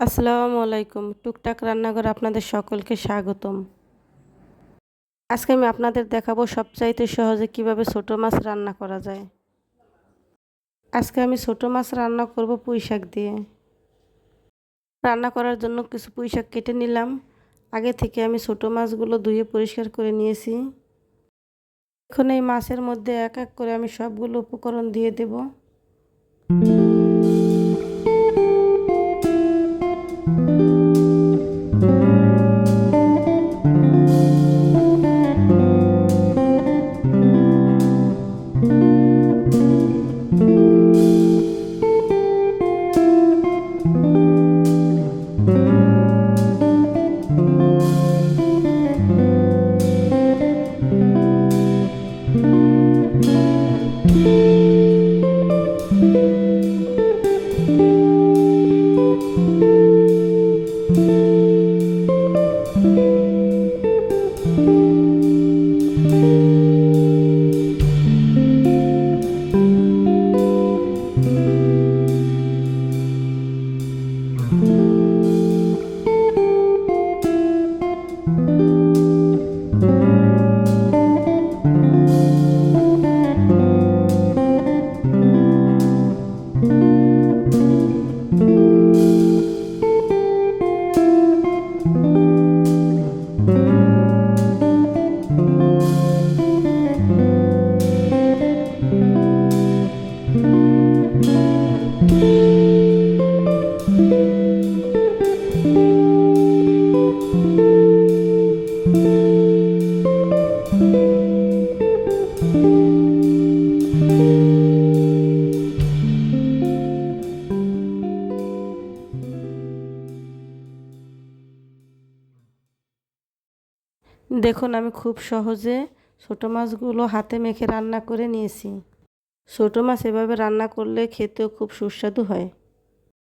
আসসালামু আলাইকুম। টুকটাক রান্নাঘরে আপনাদের সকলকে স্বাগতম। আজকে আমি আপনাদের দেখাবো সবচাইতে সহজে কিভাবে ছোট মাছ রান্না করা যায়। আজকে আমি ছোট মাছ রান্না করব পুঁইশাক দিয়ে। রান্না করার জন্য কিছু পুঁইশাক কেটে নিলাম। আগে থেকে আমি ছোট মাছগুলো ধুয়ে পরিষ্কার করে নিয়েছি। এখন এই মাছের মধ্যে এক এক করে আমি সবগুলো উপকরণ দিয়ে দেব। দেখুন আমি খুব সহজে ছোট মাছগুলো হাতে মেখে রান্না করে নিয়েছি। ছোট মাছ এভাবে রান্না করলে খেতেও খুব সুস্বাদু হয়।